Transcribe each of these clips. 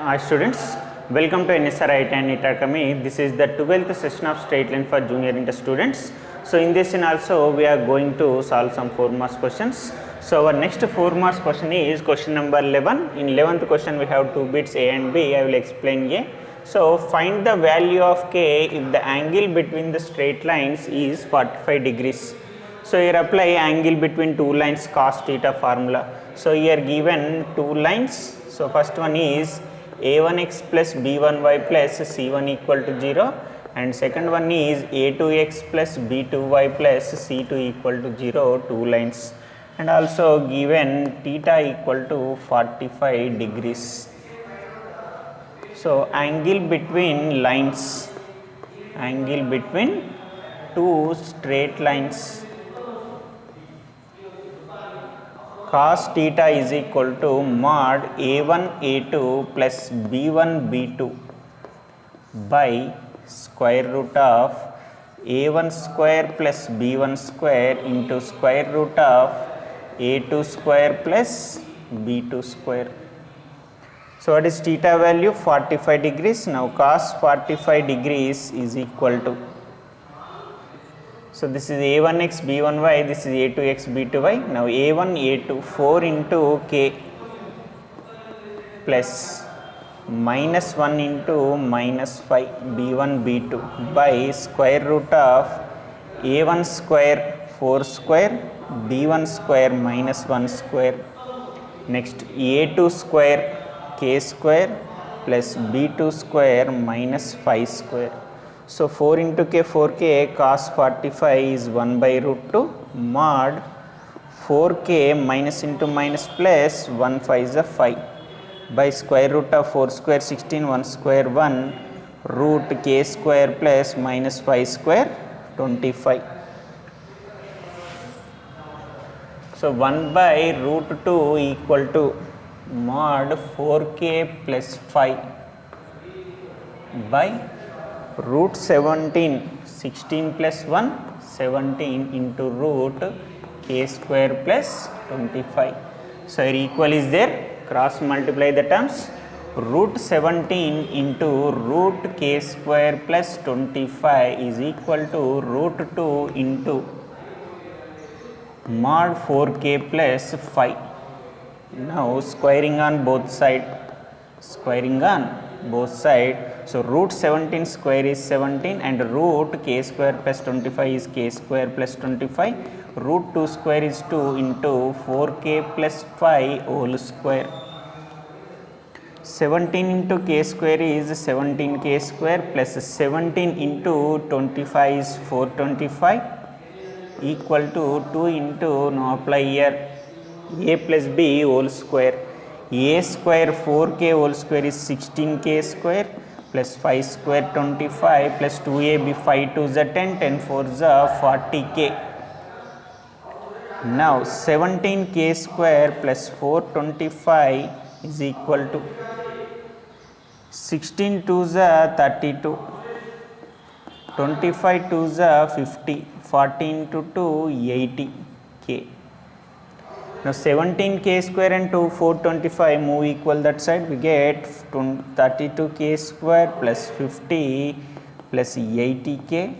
Hi students, welcome to NSR IT and NEET Academy. This is the 12th session of straight line for junior inter students. So in this scene also we are going to solve some 4 marks questions. So our next 4 marks question is question number 11. In 11th question we have 2 bits A and B. I will explain A. So find the value of K if the angle between the straight lines is 45 degrees. So here apply angle between two lines cos theta formula. So here given two lines. So first one is a1x plus b1y plus c1 equal to 0, and second one is a2x plus b2y plus c2 equal to 0, two lines, and also given theta equal to 45 degrees. So angle between lines, angle between two straight lines, cos theta is equal to mod a1 a2 plus b1 b2 by square root of a1 square plus b1 square into square root of a2 square plus b2 square. So what is theta value? 45 degrees. Now cos 45 degrees is equal to, so this is a1x b1y, this is a2x b2y. Now a1 a2 4 into k plus minus 1 into minus 5 b1 b2 by square root of a1 square 4 square b1 square minus 1 square. Next a2 square k square plus b2 square minus 5 square. So 4 into k 4k cos 45 is 1 by root 2 mod 4k minus into minus plus 1 5 is a 5 by square root of 4 square 16 1 square 1 root k square plus minus 5 square 25. So 1 by root 2 equal to mod 4k plus 5 by root 17, 16 plus 1, 17 into root k square plus 25. So here equal is there, cross multiply the terms, root 17 into root k square plus 25 is equal to root 2 into mod 4k plus 5. Now squaring on both sides, squaring on both sides. So root 17 square is 17 and root k square plus 25 is k square plus 25. Root 2 square is 2 into 4k plus 5 whole square. 17 into k square is 17k square plus 17 into 25 is 425 equal to 2 into, now apply here, a plus b whole square. A square 4k whole square is 16k square plus 5 square 25 plus 2ab 5 2 is 10, 10 4 is 40k. Now 17k square plus 425 is equal to 16 2 is 32, 25 2 is 50, 40 into 2 80k. Now 17k square and 425 move equal that side, we get 32k square plus 50 plus 80k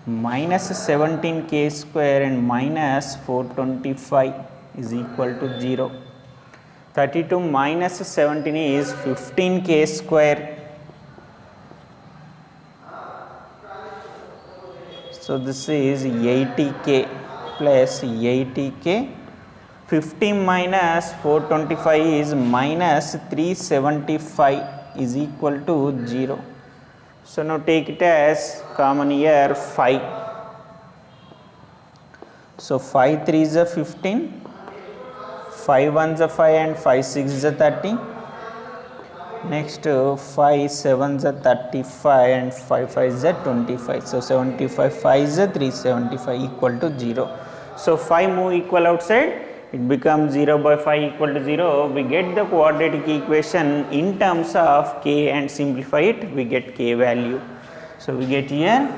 minus 17k square and minus 425 is equal to 0. 32 minus 17 is 15k square. So this is 80k plus 80k. 50 minus 425 is minus 375 is equal to 0. So now take it as common here 5. So 5 3 is a 15, 5 1 is a 5 and 5 6 is a 30. Next 5 7 is a 35 and 5 5 is a 25. So 75 5 is a 375 equal to 0. So 5 move equal outside, it becomes 0 by 5 equal to 0. We get the quadratic equation in terms of k and simplify it, we get k value. So we get here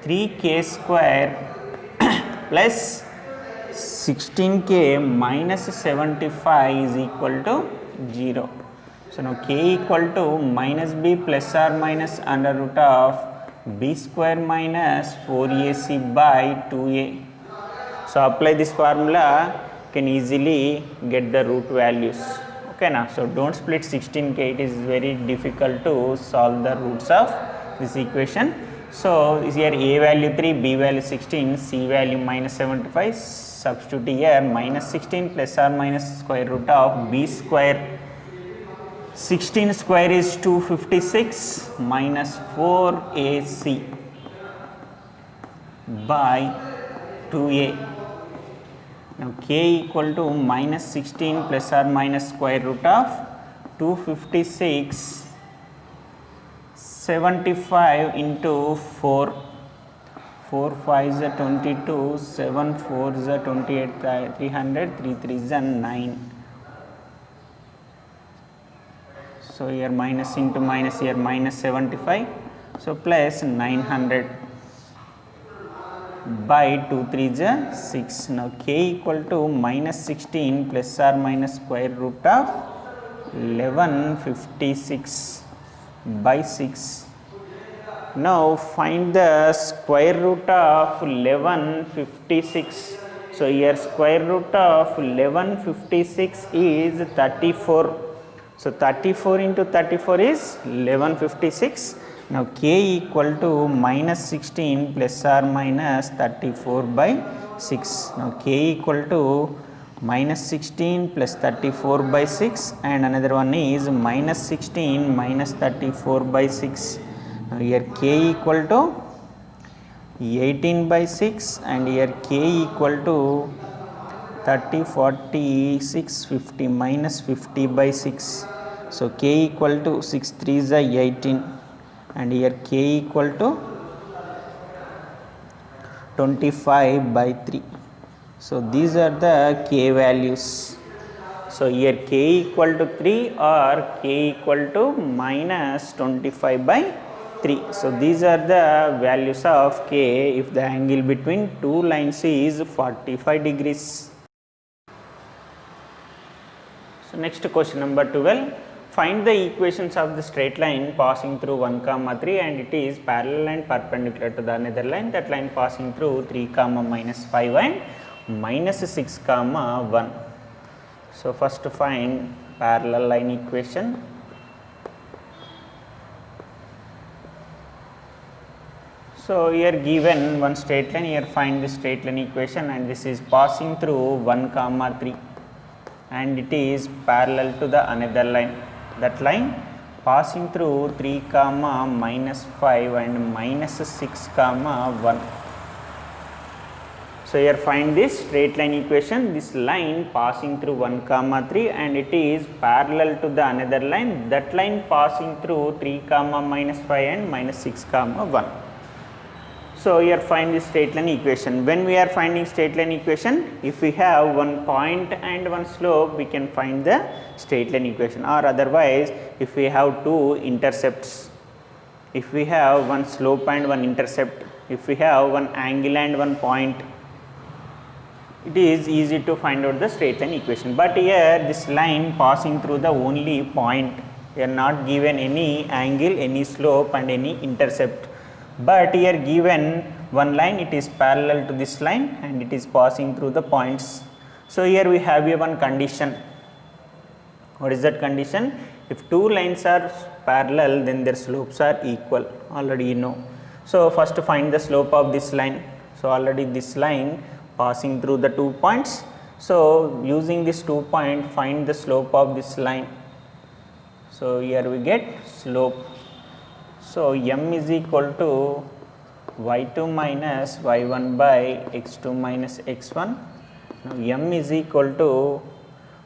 3k square plus 16k minus 75 is equal to 0. So now k equal to minus b plus or minus under root of b square minus 4ac by 2a. So apply this formula, can easily get the root values. Okay now, so don't split 16k, it is very difficult to solve the roots of this equation. So here a value 3, b value 16, c value minus 75. Substitute here minus 16 plus or minus square root of b square. 16 square is 256 minus 4ac by 2a. Now k equal to minus 16 plus or minus square root of 256 75 into 4. 4 5 is 22, 7 4 is 28, 300, 3 3 is 9. So here minus into minus, here minus 75, so plus 900 by 2 3 is 6. Now k equal to minus 16 plus or minus square root of 1156 by 6. Now find the square root of 1156. So here square root of 1156 is 34. So 34 into 34 is 1156. Now k equal to minus 16 plus or minus 34 by 6. Now k equal to minus 16 plus 34 by 6, and another one is minus 16 minus 34 by 6. Now here k equal to 18 by 6, and here k equal to 30, 40, 6, 50 minus 50 by 6. So k equal to 6 3 is 18, and here k equal to 25 by 3. So these are the k values. So here k equal to 3 or k equal to minus 25 by 3. So these are the values of k if the angle between two lines is 45 degrees. So next question number 12. Find the equations of the straight line passing through 1, 3 and it is parallel and perpendicular to the another line. That line passing through 3, minus 5 and minus 6, 1. So first to find parallel line equation. So here given one straight line, here find the straight line equation, and this is passing through 1, 3 and it is parallel to the another line. That line passing through 3, minus 5 and minus 6, 1. So here find this straight line equation. This line passing through 1, 3 and it is parallel to the another line. That line passing through 3, minus 5 and minus 6, 1. So here find this straight line equation. When we are finding straight line equation, if we have one point and one slope, we can find the straight line equation, or otherwise if we have two intercepts, if we have one slope and one intercept, if we have one angle and one point, it is easy to find out the straight line equation. But here this line passing through the only point, we are not given any angle, any slope and any intercept. But here given one line, it is parallel to this line and it is passing through the points. So here we have a one condition. What is that condition? If two lines are parallel, then their slopes are equal. Already you know. So first to find the slope of this line. So already this line passing through the 2 points. So using this 2 point, find the slope of this line. So here we get slope. So m is equal to y2 minus y1 by x2 minus x1. Now m is equal to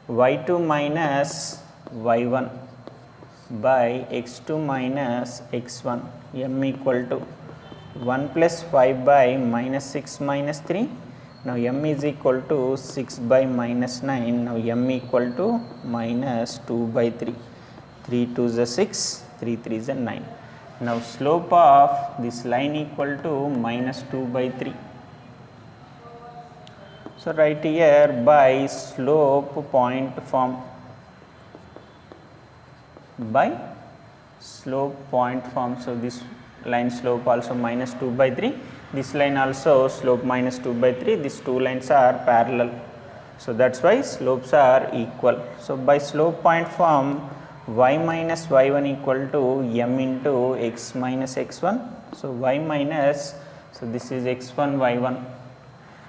y2 minus y1 by x2 minus x1. M equal to 1 plus 5 by minus 6 minus 3. Now m is equal to 6 by minus 9. Now m equal to minus 2 by 3. 3 2 is 6, 3 3 is 9. Now slope of this line equal to minus 2 by 3. So write here by slope point form. by slope point form. So this line slope also minus 2 by 3, this line also slope minus 2 by 3, these two lines are parallel. So that's why slopes are equal. So by slope point form, y minus y1 equal to m into x minus x1. So y minus, so this is x1 y1.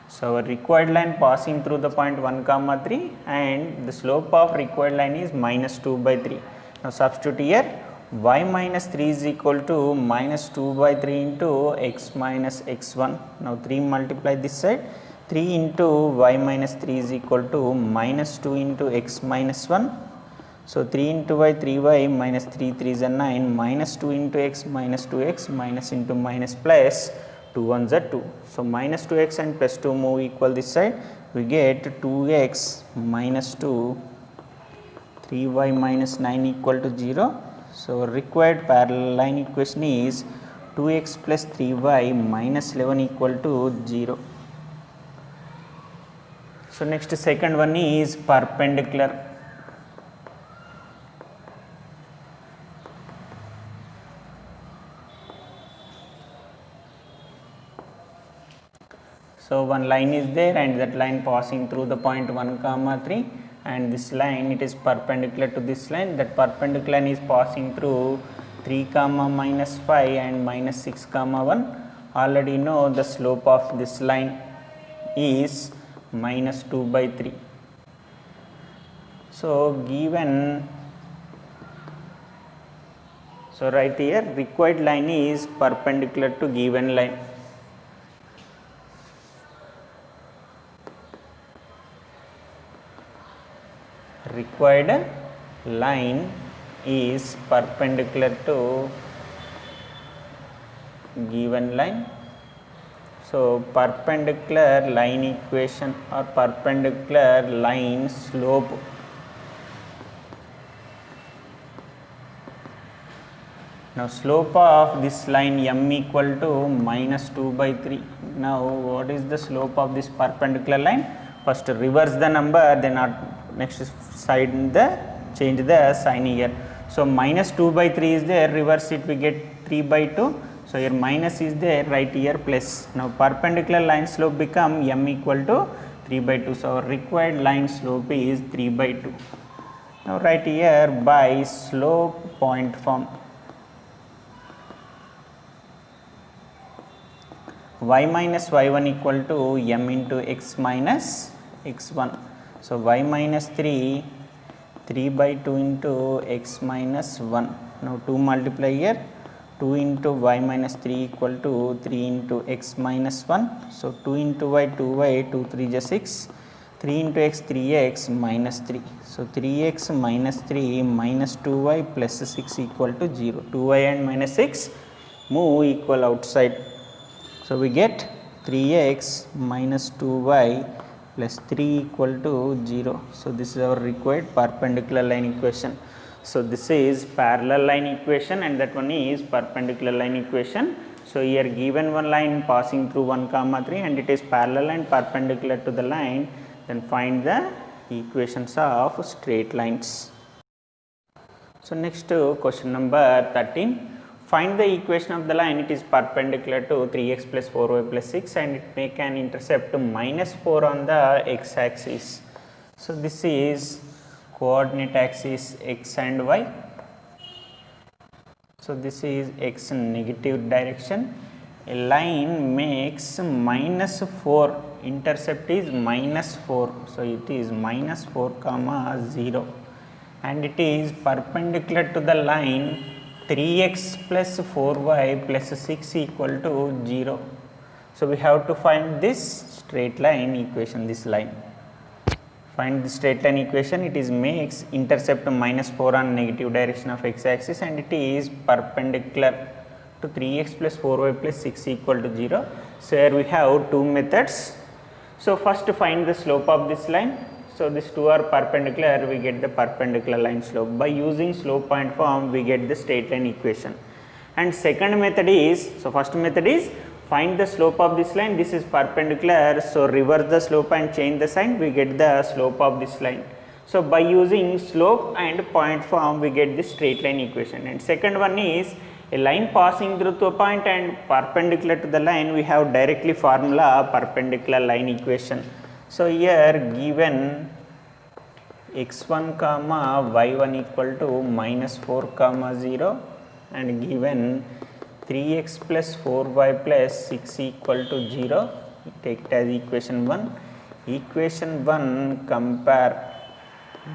So our required line passing through the point 1 comma 3, and the slope of required line is minus 2 by 3. Now substitute here, y minus 3 is equal to minus 2 by 3 into x minus x1. Now 3 multiply this side, 3 into y minus 3 is equal to minus 2 into x minus 1. So 3 into y, 3y minus 3, 3 is a 9, minus 2 into x minus 2x, minus into minus plus 2 1s are 2. So minus 2x and plus 2 move equal this side, we get 2x minus 2, 3y minus 9 equal to 0. So required parallel line equation is 2x plus 3y minus 11 equal to 0. So next second one is perpendicular. So one line is there and that line passing through the point 1 comma 3, and this line, it is perpendicular to this line. That perpendicular line is passing through 3 comma minus 5 and minus 6 comma 1. Already know the slope of this line is minus 2 by 3. So given, so right here required line is perpendicular to given line. Required line is perpendicular to given line. So perpendicular line equation or perpendicular line slope. Now slope of this line m equal to minus 2 by 3. Now what is the slope of this perpendicular line? First reverse the number, then next side change the sign here. So minus 2 by 3 is there, reverse it, we get 3 by 2. So here minus is there, right here plus. Now perpendicular line slope become m equal to 3 by 2. So our required line slope is 3 by 2. Now right here by slope point form, y minus y1 equal to m into x minus x1. So y minus 3, 3 by 2 into x minus 1. Now 2 multiply here, 2 into y minus 3 equal to 3 into x minus 1. So 2 into y, 2y, 2 3 is 6, 3 into x, 3x minus 3. So 3x minus 3 minus 2y plus 6 equal to 0. 2y and minus 6 move equal outside. So we get 3x minus 2y plus 3 equal to 0. So this is our required perpendicular line equation. So this is parallel line equation and that one is perpendicular line equation. So here given one line passing through 1 comma 3 and it is parallel and perpendicular to the line, then find the equations of straight lines. So next question number 13. Find the equation of the line, it is perpendicular to 3x plus 4y plus 6 and it make an intercept to minus 4 on the x axis. So this is coordinate axis x and y. So this is x negative direction. A line makes minus 4, intercept is minus 4. So it is minus 4 comma 0 and it is perpendicular to the line 3x plus 4y plus 6 equal to 0. So we have to find this straight line equation, this line. Find the straight line equation, it is makes intercept minus 4 on negative direction of x axis and it is perpendicular to 3x plus 4y plus 6 equal to 0. So here we have two methods. So first to find the slope of this line. So these two are perpendicular, we get the perpendicular line slope. By using slope point form, we get the straight line equation. And second method is, so first method is find the slope of this line, this is perpendicular, so reverse the slope and change the sign, we get the slope of this line. So by using slope and point form we get the straight line equation. And second one is a line passing through to a point and perpendicular to the line, we have directly formula perpendicular line equation. So here given x1 comma y1 equal to minus 4 comma 0 and given 3x plus 4y plus 6 equal to 0, take it as equation 1. Equation 1 compare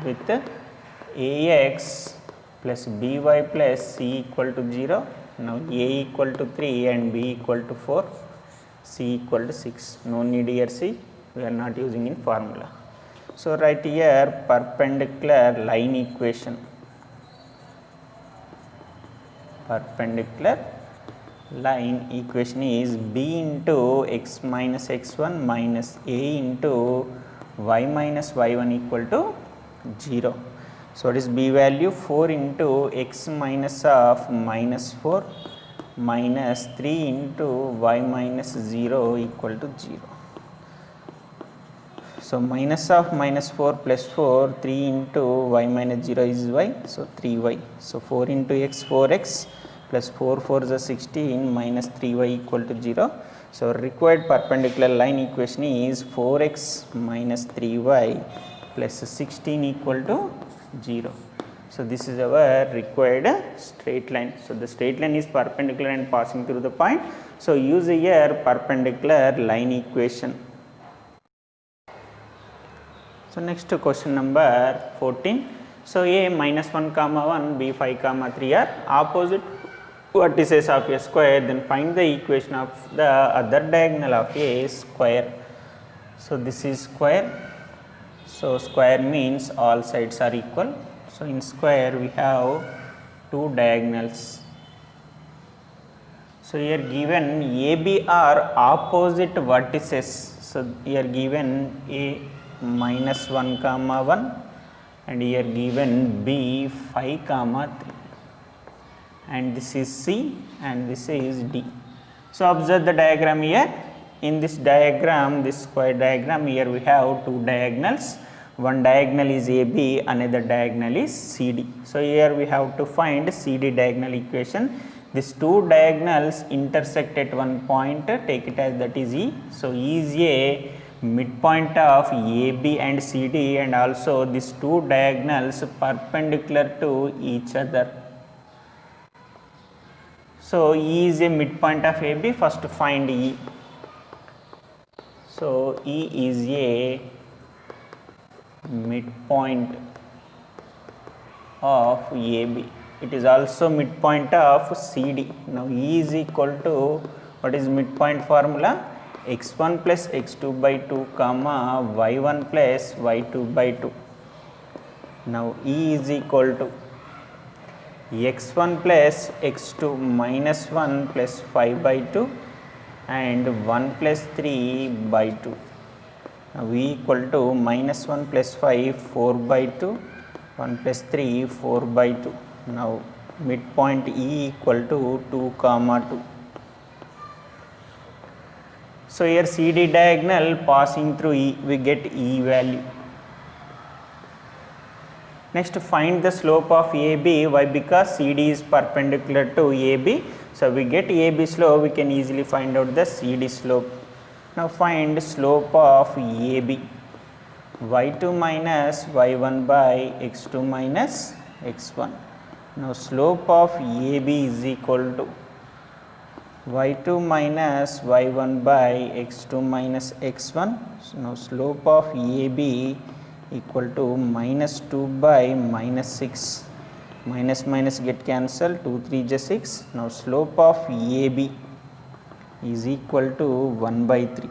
with ax plus by plus c equal to 0. Now a equal to 3 and b equal to 4, c equal to 6. No need here c, we are not using in formula. So write here perpendicular line equation. Perpendicular line equation is b into x minus x1 minus a into y minus y1 equal to 0. So what is b value? 4 into x minus of minus 4 minus 3 into y minus 0 equal to 0. So minus of minus 4 plus 4, 3 into y minus 0 is y, so 3y. So 4 into x, 4x plus 4 4 is 16 minus 3y equal to 0. So required perpendicular line equation is 4x minus 3y plus 16 equal to 0. So this is our required straight line. So the straight line is perpendicular and passing through the point. So use here perpendicular line equation. So next to question number 14. So a minus 1 comma 1, b 5 comma 3 are opposite vertices of a square, then find the equation of the other diagonal of a square. So this is square. So square means all sides are equal. So in square we have two diagonals. So here given AB are opposite vertices. So here given A minus 1 comma 1 and here given B 5 comma 3 and this is C and this is D. So observe the diagram here. In this diagram, this square diagram, here we have two diagonals. One diagonal is AB, another diagonal is CD. So here we have to find CD diagonal equation. These two diagonals intersect at one point, take it as that is E. So E is a midpoint of AB and CD, and also these two diagonals perpendicular to each other. So E is a midpoint of AB. First find E. So E is a midpoint of AB. It is also midpoint of CD. Now E is equal to, what is midpoint formula? x1 plus x2 by 2 comma y1 plus y2 by 2. Now E is equal to x1 plus x2 minus 1 plus 5 by 2 and 1 plus 3 by 2. Now V equal to minus 1 plus 5 4 by 2, 1 plus 3 4 by 2. Now midpoint E equal to 2 comma 2. So here CD diagonal passing through E, we get E value. Next find the slope of AB. Why? Because CD is perpendicular to AB. So we get AB slope, we can easily find out the CD slope. Now find slope of AB. y2 minus y1 by x2 minus x1. Now slope of AB is equal to y2 minus y1 by x2 minus x1. So now slope of AB equal to minus 2 by minus 6. Minus minus get cancelled, 2 3 is 6. Now slope of AB is equal to 1 by 3.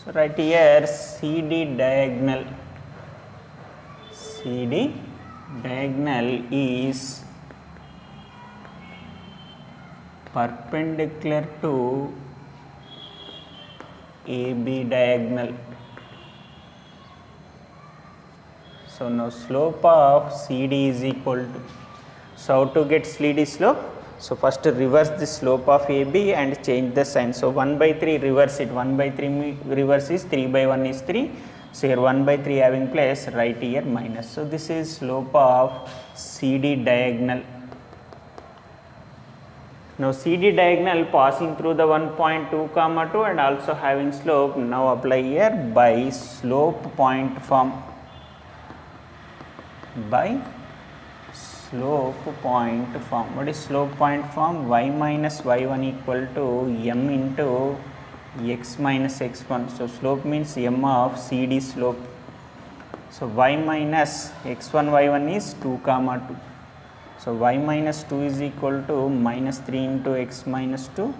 So right here CD diagonal. CD diagonal is perpendicular to AB diagonal. So now slope of CD is equal to, so how to get CD slope? So first reverse the slope of AB and change the sign. So 1 by 3 reverse it, 1 by 3 reverse is 3 by 1 is 3. So here 1 by 3 having place, write here minus. So this is slope of CD diagonal. Now CD diagonal passing through the 1.2 comma 2 and also having slope. Now apply here by slope point form. By slope point form. What is slope point form? Y minus y1 equal to m into x minus x1. So slope means m of CD slope. So y minus x1 y1 is 2 comma 2. So y minus 2 is equal to minus 3 into x minus 2.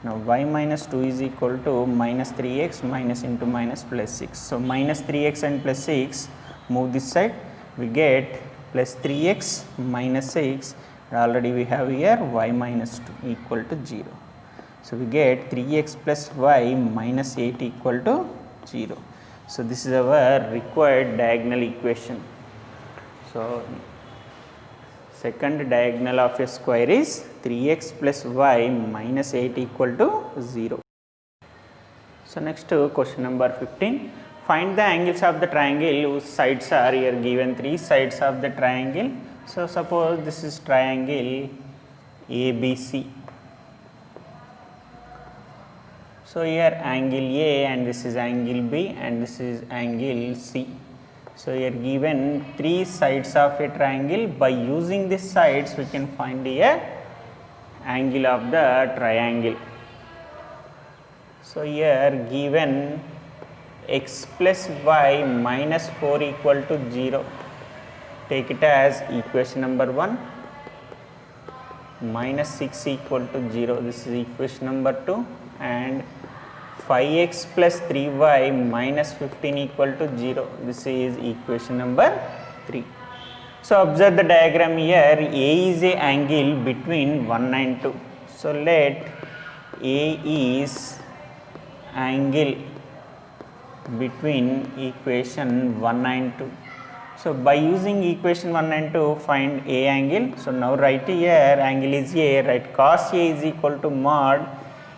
Now y minus 2 is equal to minus 3x minus into minus plus 6. So minus 3x and plus 6, move this side, we get plus 3x minus 6, already we have here y minus 2 equal to 0. So we get 3x plus y minus 8 equal to 0. So this is our required diagonal equation. So second diagonal of a square is 3x plus y minus 8 equal to 0. So next question number 15. Find the angles of the triangle whose sides are here given 3 sides of the triangle. So suppose this is triangle ABC. So here angle A and this is angle B and this is angle C. So here given 3 sides of a triangle. By using these sides we can find here angle of the triangle. So here given x plus y minus 4 equal to 0. Take it as equation number 1. Minus 6 equal to 0. This is equation number 2. And 5x plus 3y minus 15 equal to 0. This is equation number 3. So observe the diagram here. A is a angle between 1 and 2. So let A is angle between equation 1 and 2. So by using equation 1 and 2 find A angle. So now write here angle is A, write cos A is equal to mod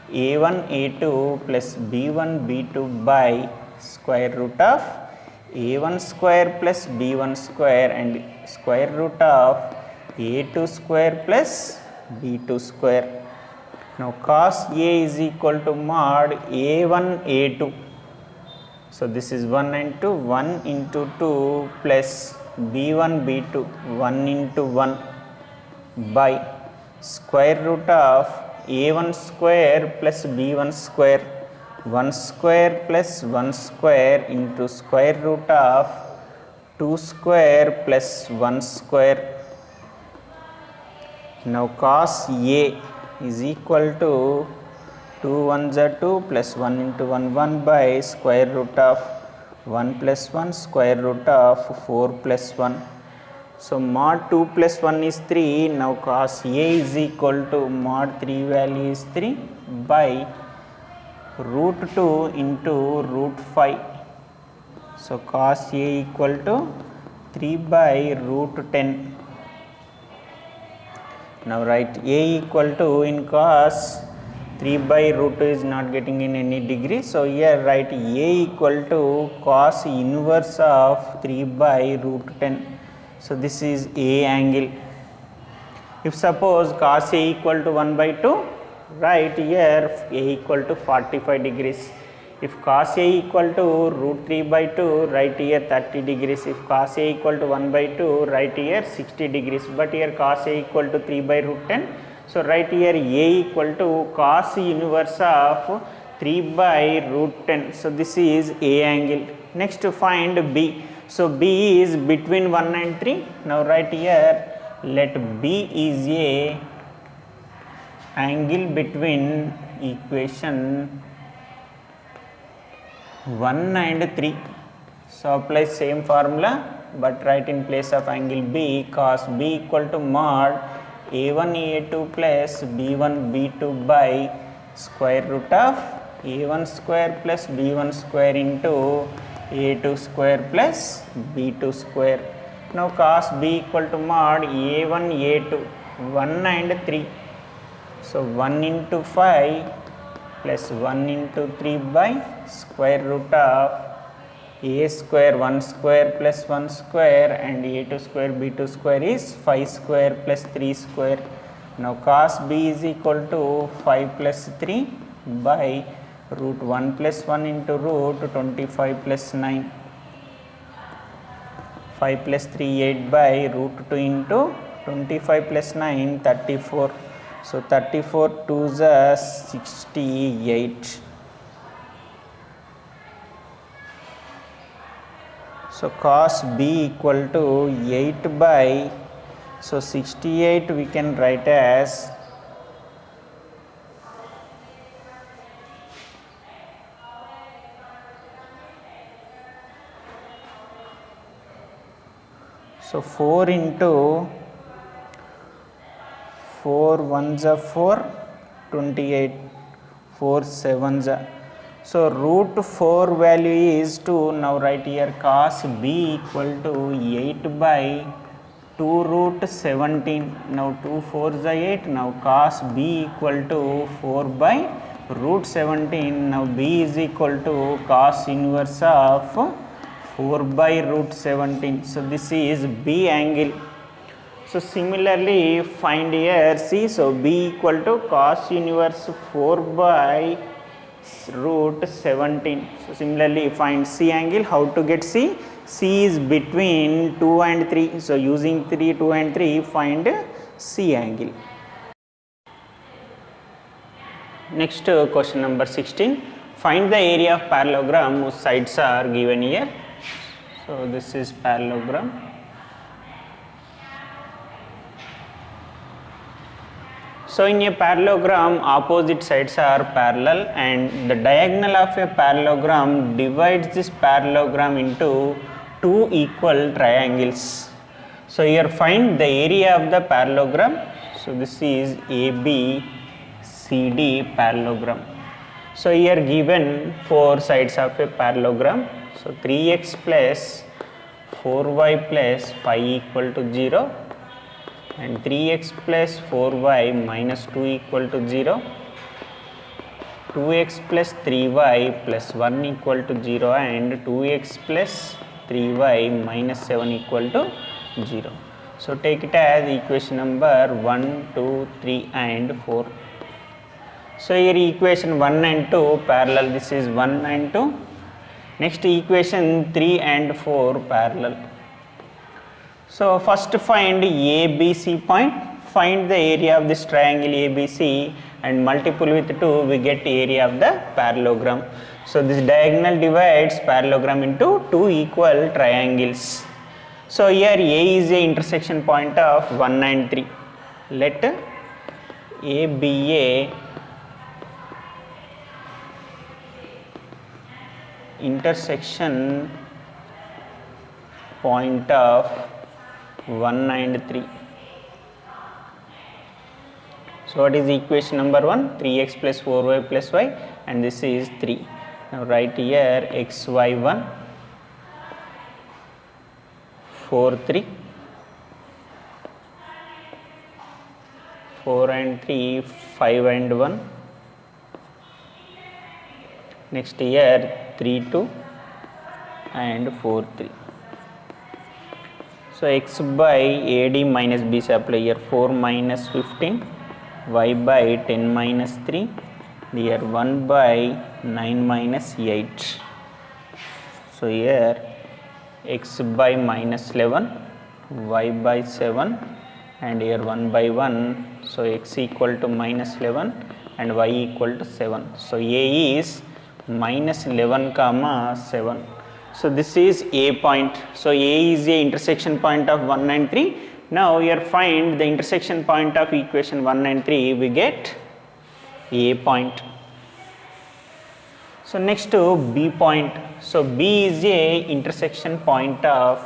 A1 A2 plus B1 B2 by square root of A1 square plus B1 square and square root of A2 square plus B2 square. Now cos A is equal to mod A1 A2. So this is 1 and 2, 1 into 2 plus B1 B2, 1 into 1 by square root of A1 square plus B1 square, 1 square plus 1 square into square root of 2 square plus 1 square. Now cos A is equal to 2 1s are 2 plus 1 into 1 1 by square root of 1 plus 1 square root of 4 plus 1. So mod 2 plus 1 is 3. Now cos A is equal to mod 3 value is 3 by root 2 into root 5. So cos A equal to 3 by root 10. Now write A equal to, in cos 3 by root 2 is not getting in any degree. So here write A equal to cos inverse of 3 by root 10. So this is A angle. If suppose cos A equal to 1 by 2, write here A equal to 45 degrees. If cos A equal to root 3 by 2, write here 30 degrees. If cos A equal to 1 by 2, write here 60 degrees. But here cos A equal to 3 by root 10. So write here A equal to cos inverse of 3 by root 10. So this is A angle. Next to find B. So B is between 1 and 3. Now write here, let B is a angle between equation 1 and 3. So apply same formula, but write in place of angle B cos B equal to mod A1 A2 plus B1 B2 by square root of A1 square plus B1 square into A2 square plus B2 square. Now cos B equal to mod A1 A2, 1 and 3. So 1 into 5 plus 1 into 3 by square root of a square 1 square plus 1 square and a2 square b2 square is 5 square plus 3 square. Now cos b is equal to 5 plus 3 by root 1 plus 1 into root 25 plus 9. 5 plus 3 8 by root 2 into 25 plus 9 34. So 34 2s are 68. So cos b equal to 8 by, so 68 we can write as so 4 into 4 1s are 4 28 4 7s are. So root 4 value is 2. Now write here cos b equal to 8 by 2 root 17. Now 2 4s are 8. Now cos b equal to 4 by root 17. Now b is equal to cos inverse of 4 by root 17. So this is b angle. So similarly find here c. So b equal to cos inverse 4 by root 17. So similarly find c angle. How to get c? C is between 2 and 3. So using 3, 2 and 3 find c angle. Next question number 16. Find the area of parallelogram whose sides are given here. So this is parallelogram. So in a parallelogram opposite sides are parallel and the diagonal of a parallelogram divides this parallelogram into two equal triangles. So here find the area of the parallelogram. So this is ABCD parallelogram. So here given four sides of a parallelogram. So 3x plus 4y plus 5 equal to 0. And 3x plus 4y minus 2 equal to 0, 2x plus 3y plus 1 equal to 0 and 2x plus 3y minus 7 equal to 0. So take it as equation number 1, 2, 3 and 4. So here equation 1 and 2 parallel, this is 1 and 2. Next equation 3 and 4 parallel. So first find ABC point, find the area of this triangle ABC and multiple with 2 we get area of the parallelogram. So this diagonal divides parallelogram into two equal triangles. So here A is a intersection point of 1 and 3. Let A be a intersection point of 1 and 3. So what is equation number 1? 3x plus 4y plus y and this is 3. Now write here xy1 4 3 4 and 3 5 and 1. Next here 3 2 and 4 3. So x by AD minus BC apply here 4 minus 15, y by 10 minus 3, here 1 by 9 minus 8. So here x by minus 11, y by 7 and here 1 by 1. So x equal to minus 11 and y equal to 7. So A is minus 11 comma 7. So this is A point. So A is a intersection point of 1 and 3. Now here find the intersection point of equation 1 and 3 we get A point. So next to B point. So B is a intersection point of,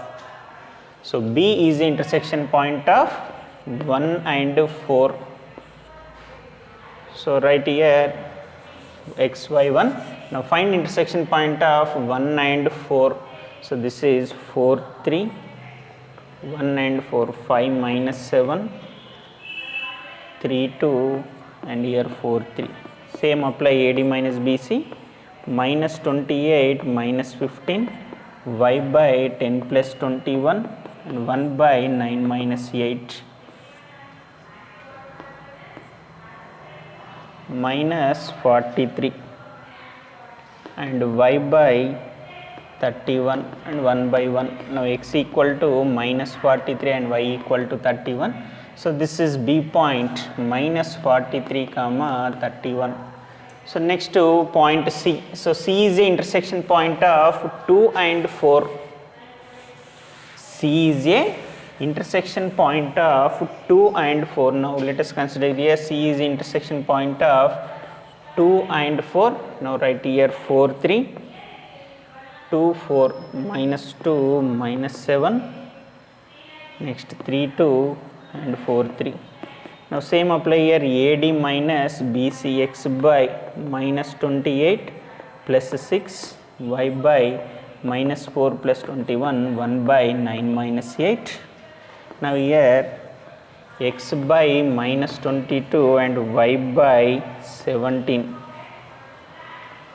so B is the intersection point of 1 and 4. So write here xy1. Now find intersection point of 1 and 4. So this is 4 3, 1 and 4 5 minus 7, 3 2 and here 4 3. Same apply AD minus BC, minus 28 minus 15, y by 10 plus 21 and 1 by 9 minus 8 minus 43 and y by 31 and 1 by 1. Now x equal to minus 43 and y equal to 31. So this is B point, minus 43 comma 31. So next to point C. So C is the intersection point of 2 and 4. C is a intersection point of 2 and 4. Now let us consider here C is the intersection point of 2 and 4. Now write here 4 3 2 4 minus 2 minus 7, next 3 2 and 4 3. Now same apply here, AD minus BC, x by minus 28 plus 6, y by minus 4 plus 21, 1 by 9 minus 8. Now here x by minus 22 and y by 17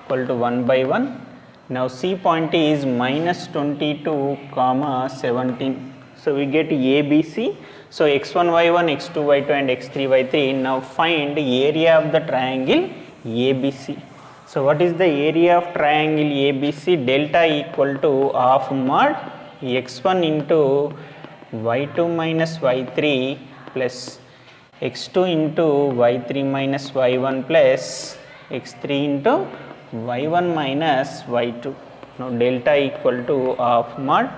equal to 1 by 1. Now C point is minus 22 comma 17. So we get ABC. So x1 y1, x2 y2 and x3 y3. Now find area of the triangle ABC. So what is the area of triangle ABC? Delta equal to half mod x1 into y2 minus y3 plus x2 into y3 minus y1 plus x3 into y1 minus y2. Now delta equal to half mod.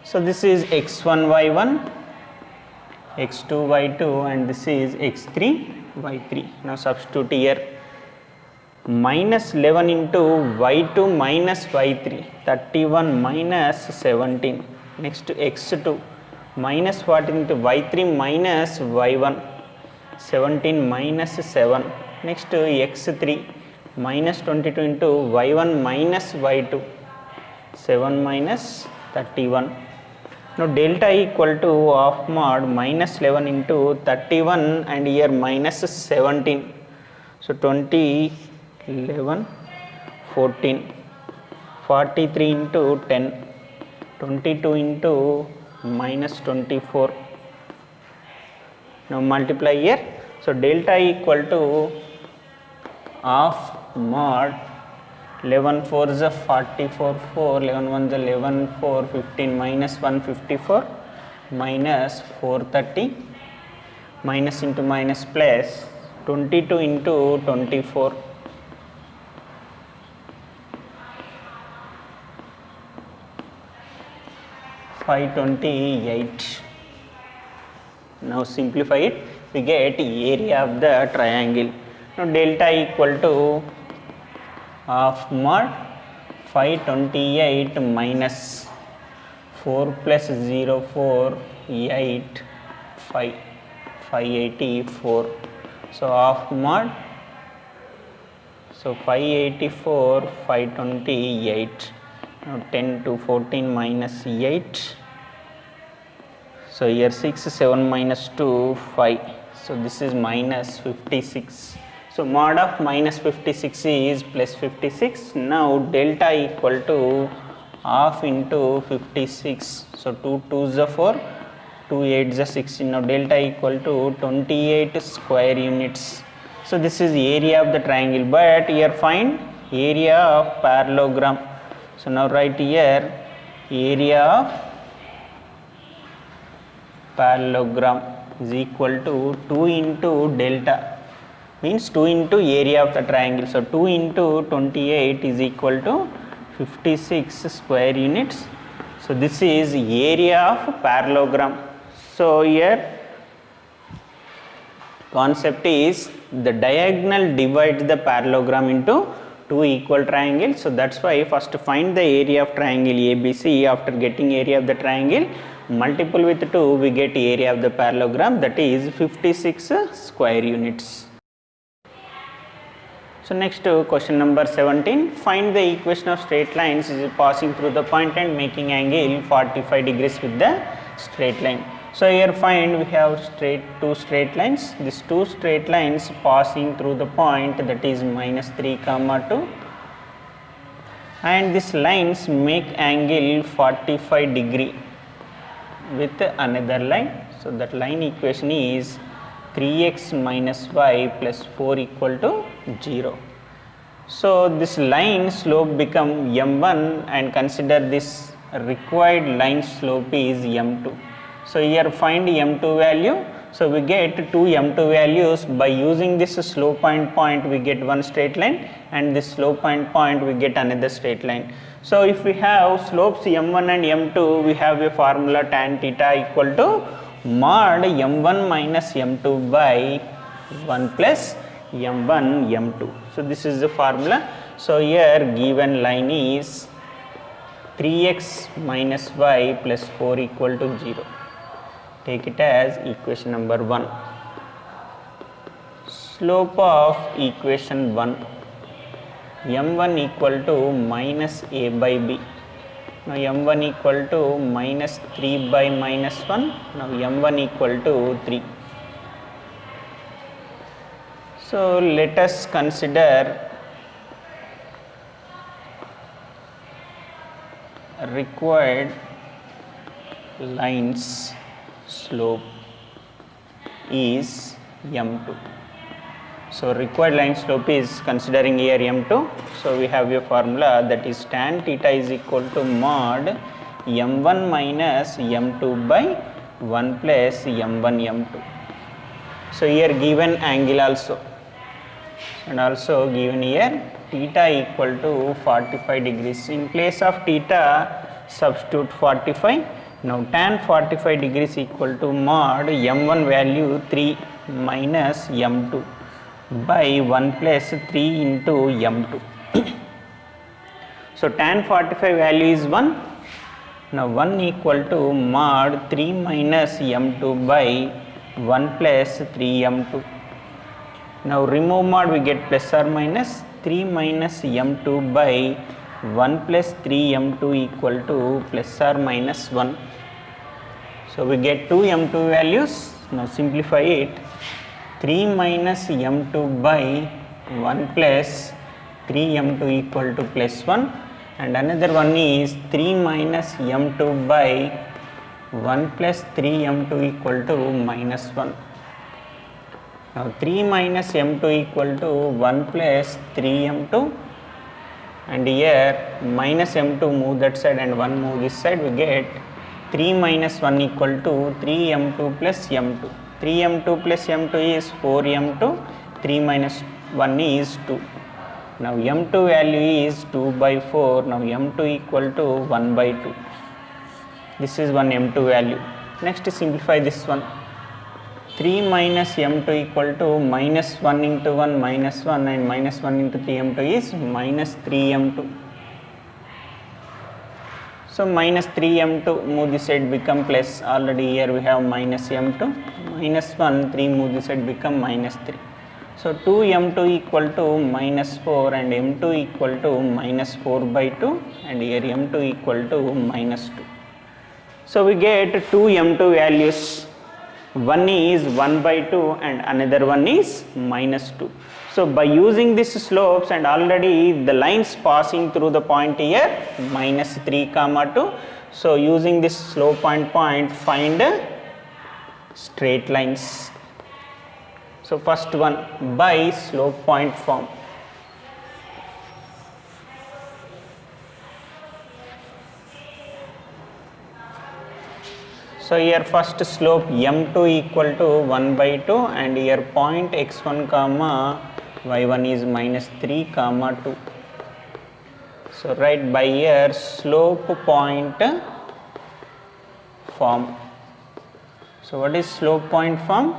So this is x1 y1, x2 y2 and this is x3 y3. Now substitute here, minus 11 into y2 minus y3, 31 minus 17. Next to x2 minus 14 into y3 minus y1, 17 minus 7. Next to x3 minus 22 into y1 minus y2, 7 minus 31. Now delta equal to half mod minus 11 into 31 and here minus 17. So 20, 11, 14, 43 into 10, 22 into minus 24. Now multiply here. So delta equal to half mod 11 4 is a 44 4, 11 1 is 11 4, 15 minus 154 minus 430 minus into minus plus 22 into 24. $528. Now simplify it, we get area of the triangle. Now delta equal to half mod 528 minus 4 plus 0 4 8 5 584. So half mod, so 584 528. Now 10 to 14 minus 8. So here 6 7 minus 2 5. So this is minus 56. So mod of minus 56 is plus 56. Now delta equal to half into 56. So 2 2s are 4, 2 8s are 16. Now delta equal to 28 square units. So this is area of the triangle, but here find area of parallelogram. So now write here area of parallelogram is equal to 2 into delta, means 2 into area of the triangle. So 2 into 28 is equal to 56 square units. So this is area of parallelogram. So here concept is the diagonal divides the parallelogram into two equal triangles. So that's why first find the area of triangle ABC. After getting area of the triangle, multiple with 2, we get area of the parallelogram, that is 56 square units. So next question number 17, find the equation of straight lines is passing through the point and making angle 45 degrees with the straight line. So here find we have two straight lines. These two straight lines passing through the point, that is minus 3 comma 2 and these lines make angle 45 degree with another line. So that line equation is 3x minus y plus 4 equal to 0. So this line slope become m1, and consider this required line slope is m2. So here find m2 value. So we get two m2 values. By using this slope point we get one straight line, and this slope point we get another straight line. So if we have slopes m1 and m2, we have a formula tan theta equal to mod m1 minus m2 by 1 plus m1 m2. So this is the formula. So here given line is 3x minus y plus 4 equal to 0. Take it as equation number 1. Slope of equation 1, m1 equal to minus a by b. Now m1 equal to minus 3 by minus 1. Now m1 equal to 3. So let us consider required lines slope is m2. So required line slope is considering here m2. So we have a formula that is tan theta is equal to mod m1 minus m2 by 1 plus m1 m2. So here given angle also, and also given here theta equal to 45 degrees. In place of theta substitute 45. Now tan 45 degrees equal to mod m1 value 3 minus m2 by 1 plus 3 into m2. So tan 45 value is 1. Now 1 equal to mod 3 minus m2 by 1 plus 3 m2. Now remove mod, we get plus or minus 3 minus m2 by 1 plus 3 m2 equal to plus or minus 1. So we get two m2 values. Now simplify it. 3 minus m2 by 1 plus 3 m2 equal to plus 1, and another one is 3 minus m2 by 1 plus 3 m2 equal to minus 1. Now 3 minus m2 equal to 1 plus 3 m2, and here minus m2 move that side and 1 move this side, we get 3 minus 1 equal to 3 m2 plus m2. 3 m2 plus m2 is 4 m2, 3 minus 1 is 2. Now m2 value is 2 by 4. Now m2 equal to 1 by 2. This is one m2 value. Next simplify this one. 3 minus m2 equal to minus 1 into 1 minus 1, and minus 1 into 3 m2 is minus 3 m2. So minus 3 m2 move this side become plus. Already here we have minus m2, minus 1, 3 move this side become minus 3. So 2 m2 equal to minus 4, and m2 equal to minus 4 by 2, and here m2 equal to minus 2. So we get two m2 values. One is 1 by 2 and another one is minus 2. So by using these slopes, and already the lines passing through the point here minus 3 comma 2. So using this slope point find straight lines. So first one by slope point form. So here first slope m2 equal to 1 by 2, and here point x1 comma y1 is minus 3 comma 2. So write by here slope point form. So what is slope point form?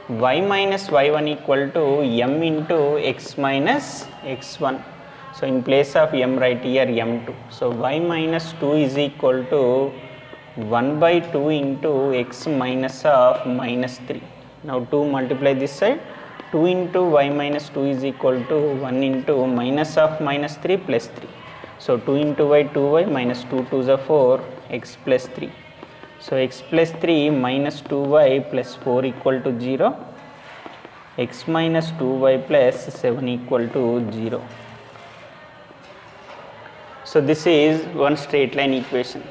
Y minus y1 equal to m into x minus x1. So in place of m write here m2. So y minus 2 is equal to 1 by 2 into x minus of minus 3. Now 2 multiply this side. 2 into y minus 2 is equal to 1 into minus of minus 3 plus 3. So 2 into y 2y minus 2 2 is 4 x plus 3. So x plus 3 minus 2y plus 4 equal to 0. X minus 2y plus 7 equal to 0. So this is one straight line equation.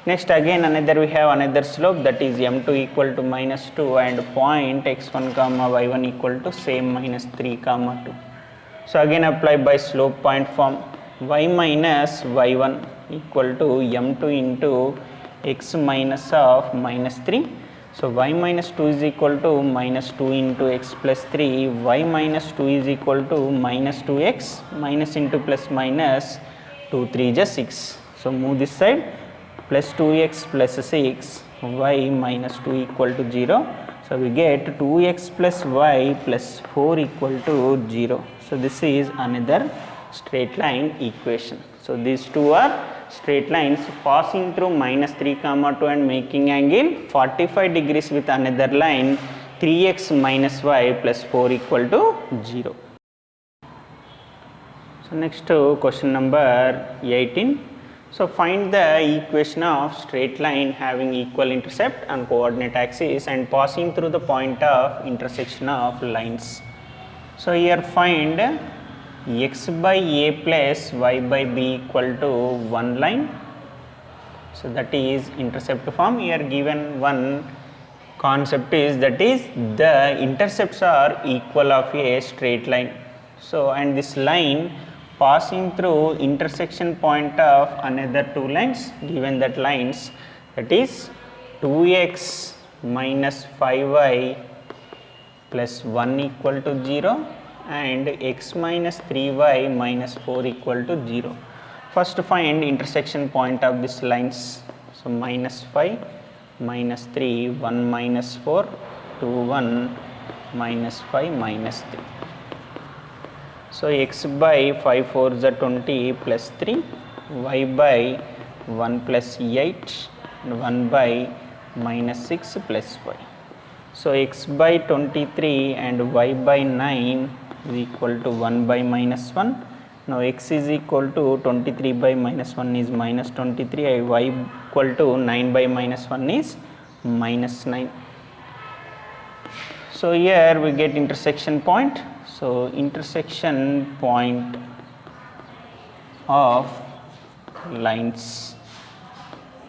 Next again another we have another slope, that is m2 equal to minus 2 and point x1 comma y1 equal to same minus 3 comma 2. So again apply by slope point form, y minus y1 equal to m2 into x minus of minus 3. So y minus 2 is equal to minus 2 into x plus 3, y minus 2 is equal to minus 2x, minus into plus minus 2 3 is 6. So move this side, plus 2x plus 6, y minus 2 equal to 0. So we get 2x plus y plus 4 equal to 0. So this is another straight line equation. So these two are straight lines passing through minus 3 comma 2 and making angle 45 degrees with another line 3x minus y plus 4 equal to 0. So next question number 18. So find the equation of straight line having equal intercept and coordinate axis and passing through the point of intersection of lines. So here find x by a plus y by b equal to one line. So that is intercept form. Here given one concept is, that is the intercepts are equal of a straight line. So and this line passing through intersection point of another two lines, given that lines, that is 2x minus 5y plus 1 equal to 0 and x minus 3y minus 4 equal to 0. First find intersection point of these lines. So minus 5, minus 3, 1 minus 4, 2, 1, minus 5, minus 3. So x by 5 4 is 20 plus 3, y by 1 plus 8 and 1 by minus 6 plus 5. So x by 23 and y by 9 is equal to 1 by minus 1. Now x is equal to 23 by minus 1 is minus 23 and y equal to 9 by minus 1 is minus 9. So here we get intersection point. So intersection point of lines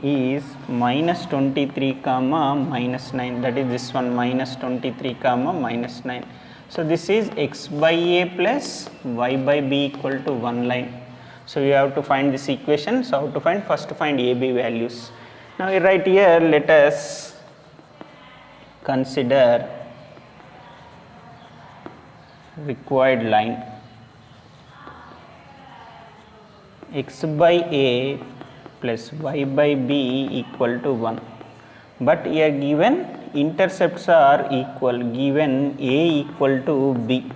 is minus 23 comma minus 9, that is this one minus 23 comma minus 9. So this is x by a plus y by b equal to one line. So you have to find this equation. So how to find? First to find a b values. Now right here let us consider required line x by a plus y by b equal to 1, but here given intercepts are equal, given a equal to b.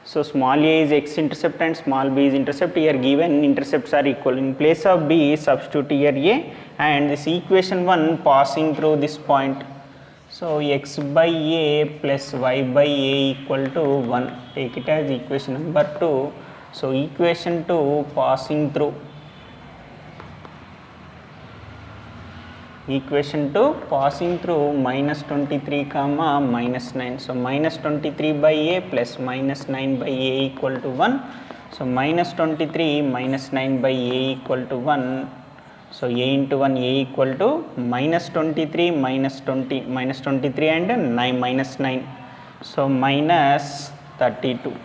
So small a is x intercept and small b is intercept. Here given intercepts are equal. In place of b substitute here a and this equation 1 passing through this point. So x by a plus y by a equal to 1, take it as equation number 2. So equation 2 passing through, equation 2 passing through minus 23 comma minus 9. So minus 23 by a plus minus 9 by a equal to 1. So minus 23 minus 9 by a equal to 1. So a into 1 a equal to minus 23 minus 20 minus 23 and 9 minus 9. So minus 32.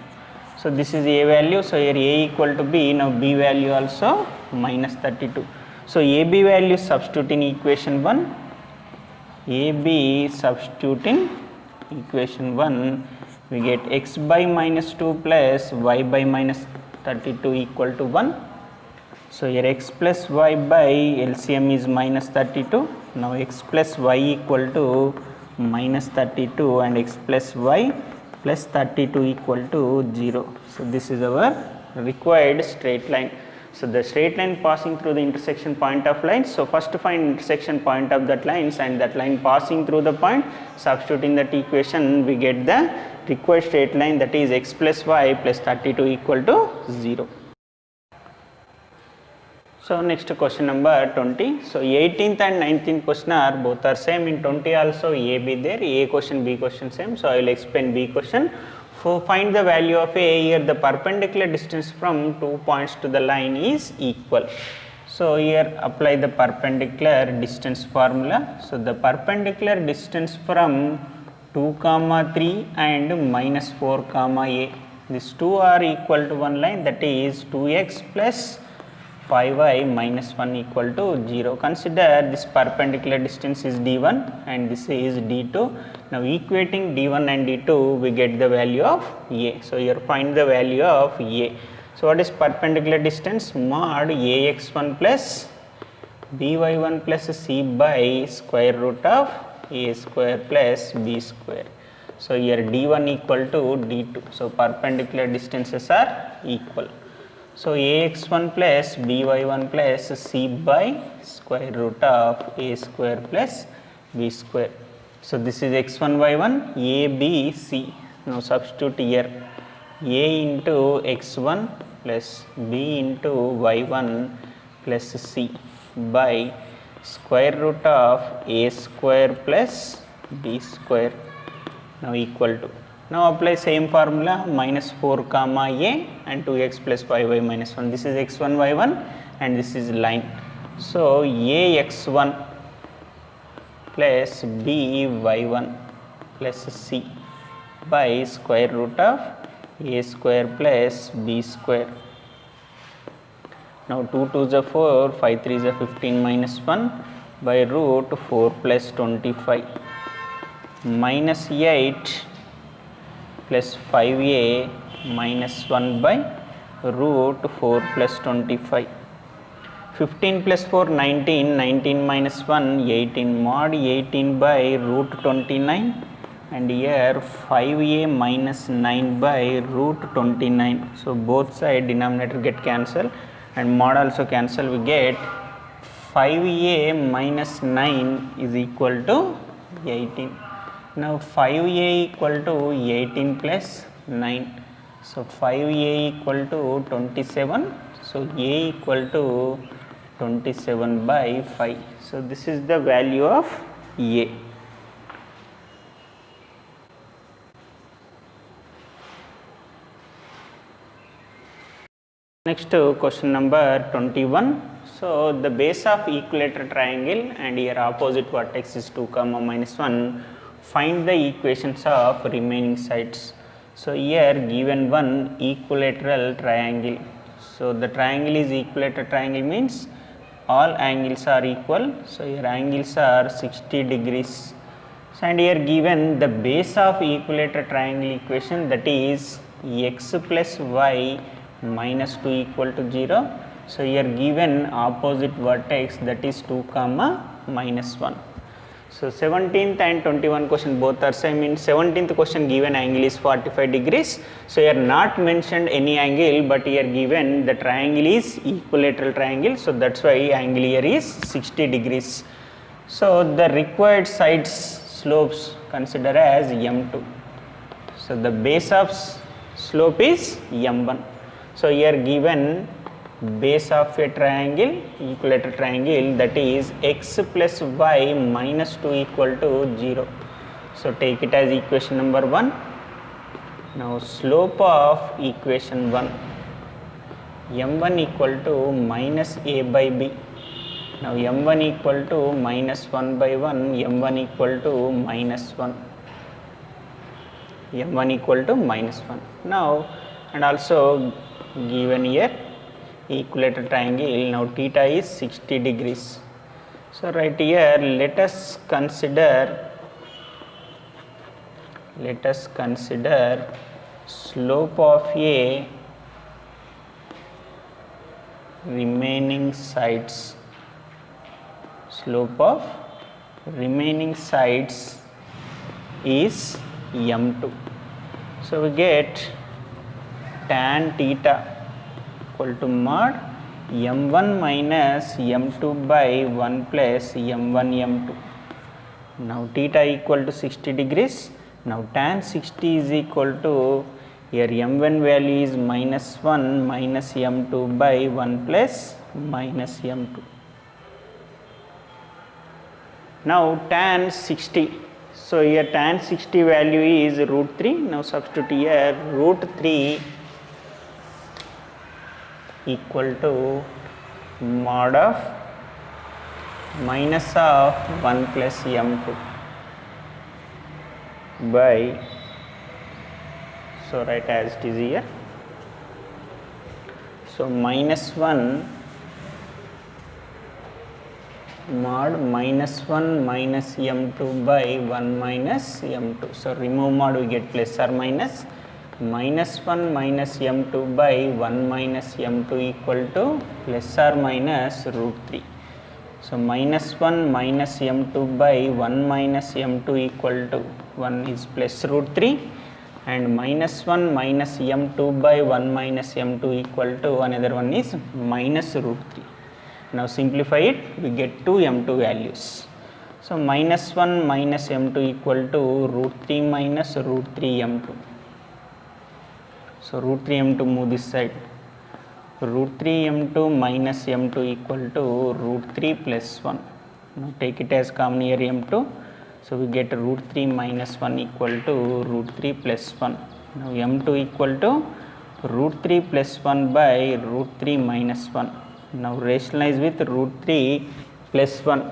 So this is a value. So here a equal to b. Now b value also minus 32. So a b value substitute in equation 1. A b substitute in equation 1. We get x by minus 2 plus y by minus 32 equal to 1. So here x plus y by LCM is minus 32. Now x plus y equal to minus 32 and x plus y plus 32 equal to 0. So this is our required straight line. So the straight line passing through the intersection point of lines. So first to find intersection point of that lines and that line passing through the point, substituting that equation we get the required straight line, that is x plus y plus 32 equal to 0. So next question number 20. So 18th and 19th question are both are same. In 20 also a b there, a question b question same. So I will explain b question. So find the value of A. Here the perpendicular distance from 2 points to the line is equal. So here apply the perpendicular distance formula. So the perpendicular distance from 2 comma 3 and minus 4 comma A, these two are equal to one line, that is 2x plus 5y minus 1 equal to 0. Consider this perpendicular distance is d1 and this is d2. Now equating d1 and d2, we get the value of A. So here find the value of A. So what is perpendicular distance? Mod ax1 plus by1 plus c by square root of a square plus b square. So here d1 equal to d2. So perpendicular distances are equal. So ax1 plus by1 plus c by square root of a square plus b square. So this is x1 y1, a b c. Now substitute here a into x1 plus b into y1 plus c by square root of a square plus b square, now equal to. Now apply same formula, minus 4 comma a and 2x plus 5y minus 1. This is x1 y1 and this is line. So ax1 plus b y1 plus c by square root of a square plus b square. Now 2 2s are 4, 5 3s are 15 minus 1 by root 4 plus 25 minus 8 plus 5a minus 1 by root 4 plus 25. 15 plus 4 19, 19 minus 1 18, mod 18 by root 29 and here 5a minus 9 by root 29. So both side denominator get cancelled and mod also cancel, we get 5a minus 9 is equal to 18. Now 5a equal to 18 plus 9. So 5a equal to 27. So a equal to 27 by 5. So this is the value of A. Next question number 21. So the base of equilateral triangle and here opposite vertex is 2 comma minus 1. Find the equations of remaining sides. So here given one equilateral triangle. So the triangle is equilateral triangle means all angles are equal. So here angles are 60 degrees. So and here given the base of equilateral triangle equation, that is x plus y minus 2 equal to 0. So here given opposite vertex, that is 2 comma minus 1. So 17th and 21 question both are same. In 17th question given angle is 45 degrees. So here not mentioned any angle, but here given the triangle is equilateral triangle. So that's why angle here is 60 degrees. So the required sides slopes consider as m2. So the base of slope is m1. So here given base of a triangle, equilateral triangle, that is x plus y minus 2 equal to 0. So take it as equation number 1. Now slope of equation 1, m1 equal to minus a by b. Now m1 equal to minus 1 by 1, m1 equal to minus 1, m1 equal to minus 1. Now and also given here equilateral triangle, now theta is 60 degrees. So right here let us consider slope of a remaining sides. Slope of remaining sides is m2. So we get tan theta equal to mod m1 minus m2 by 1 plus m1 m2. Now theta equal to 60 degrees. Now tan 60 is equal to, here m1 value is minus 1 minus m2 by 1 plus minus m2. Now tan 60, So here tan 60 value is root 3. Now substitute here root 3 equal to mod of minus of 1 plus m2 by, so write as it is here. So minus 1 mod minus 1 minus m2 by 1 minus m2. So remove mod, we get plus or minus 1 minus m2 by 1 minus m2 equal to plus or minus root 3. So minus 1 minus m2 by 1 minus m2 equal to 1 is plus root 3, and minus 1 minus m2 by 1 minus m2 equal to another one is minus root 3. Now simplify it, we get 2 m2 values. So minus 1 minus m2 equal to root 3 minus root 3 m2. So root 3 m2 move this side. Root 3 m2 minus m2 equal to root 3 plus 1. Now take it as common here m2. So we get root 3 minus 1 equal to root 3 plus 1. Now m2 equal to root 3 plus 1 by root 3 minus 1. Now rationalize with root 3 plus 1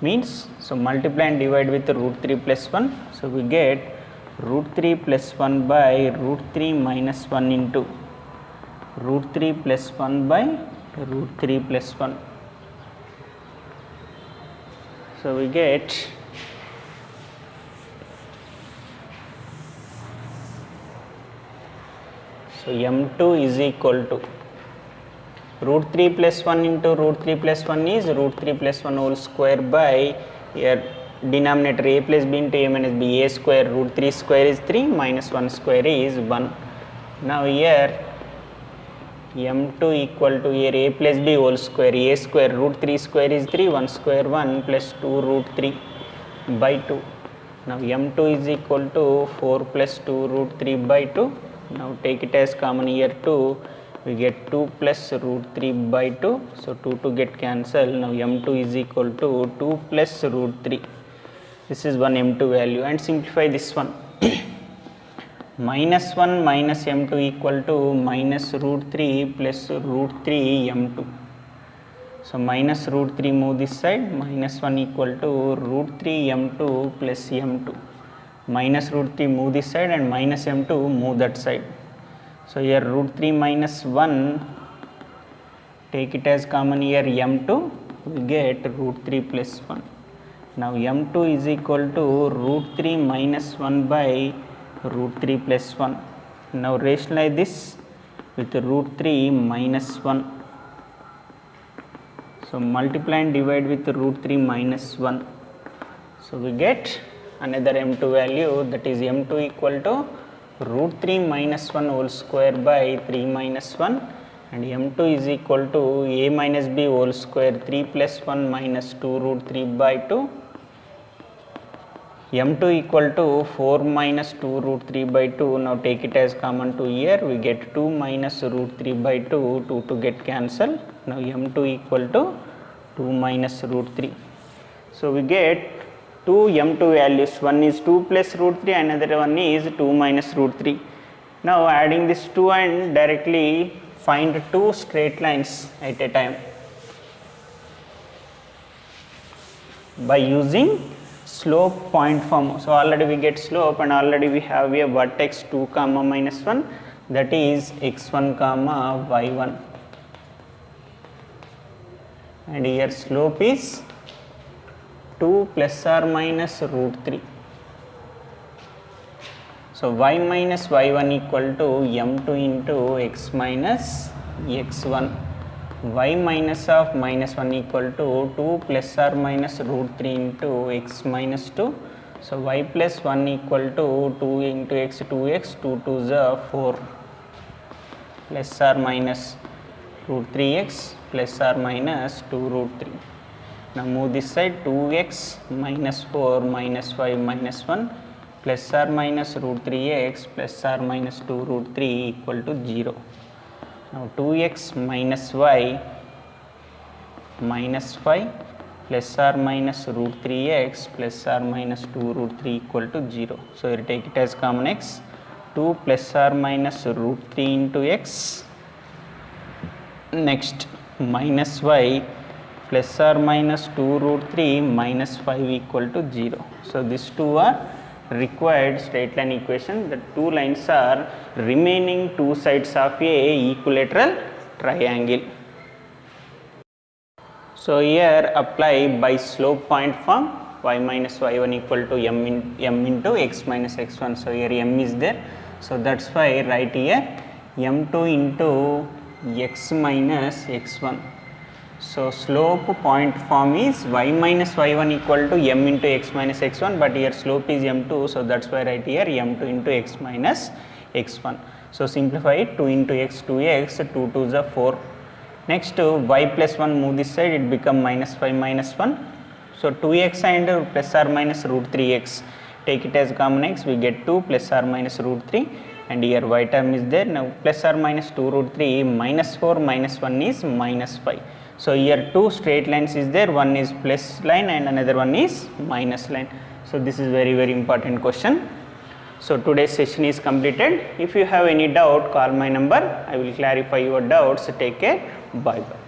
means, so multiply and divide with root 3 plus 1. So we get root 3 plus 1 by root 3 minus 1 into root 3 plus 1 by root 3 plus 1. So we get so m2 is equal to root 3 plus 1 into root 3 plus 1 is root 3 plus 1 whole square by here denominator a plus b into a minus b, a square root 3 square is 3 minus 1 square is 1. Now here m2 equal to here a plus b whole square, a square root 3 square is 3, 1 square 1 plus 2 root 3 by 2. Now m2 is equal to 4 plus 2 root 3 by 2. Now take it as common here 2, we get 2 plus root 3 by 2. So 2 to get cancelled. Now m2 is equal to 2 plus root 3. This is one m2 value, and simplify this one. Minus 1 minus m2 equal to minus root 3 plus root 3 m2. So minus root 3 move this side, minus 1 equal to root 3 m2 plus m2. Minus root 3 move this side and minus m2 move that side. So here root 3 minus 1, take it as common here m2, we get root 3 plus 1. Now m2 is equal to root 3 minus 1 by root 3 plus 1. Now rationalize this with root 3 minus 1. So multiply and divide with root 3 minus 1. So we get another m2 value, that is m2 equal to root 3 minus 1 whole square by 3 minus 1, and m2 is equal to a minus b whole square 3 plus 1 minus 2 root 3 by 2. m2 equal to 4 minus 2 root 3 by 2. Now take it as common 2 here, we get 2 minus root 3 by 2, 2 to get cancelled. Now m2 equal to 2 minus root 3. So we get two m2 values, one is 2 plus root 3, another one is 2 minus root 3. Now adding this 2 and directly find two straight lines at a time by using slope point form. So already we get slope, and already we have a vertex 2 comma minus 1, that is x1 comma y1, and here slope is 2 plus or minus root 3. So y minus y1 equal to m2 into x minus x1. Y minus of minus 1 equal to 2 plus or minus root 3 into x minus 2. So y plus 1 equal to 2 into x, 2x, 2 2s are 4 plus or minus root 3x plus or minus 2 root 3. Now move this side, 2x minus 4 minus 5 minus 1 plus or minus root 3x plus or minus 2 root 3 equal to 0. Now 2x minus y minus 5 plus or minus root 3x plus or minus 2 root 3 equal to 0. So here take it as common x, 2 plus or minus root 3 into x, next minus y plus or minus 2 root 3 minus 5 equal to 0. So these two are required straight line equation. The two lines are remaining two sides of a equilateral triangle. So here apply by slope point form, y minus y1 equal to m into x minus x1. So here m is there, so that's why write here m2 into x minus x1. So slope point form is y minus y1 equal to m into x minus x1, but here slope is m2, so that's why write here m2 into x minus x1. So simplify it, 2 into x, 2x, 2 2s are 4. Next y plus 1 move this side, it become minus 5 minus 1. So 2x and plus or minus root 3x, take it as common x, we get 2 plus or minus root 3, and here y term is there. Now plus or minus 2 root 3 minus 4 minus 1 is minus 5. So here two straight lines is there, one is plus line and another one is minus line. So this is very important question. So today's session is completed. If you have any doubt, call my number. I will clarify your doubts. Take care. Bye bye.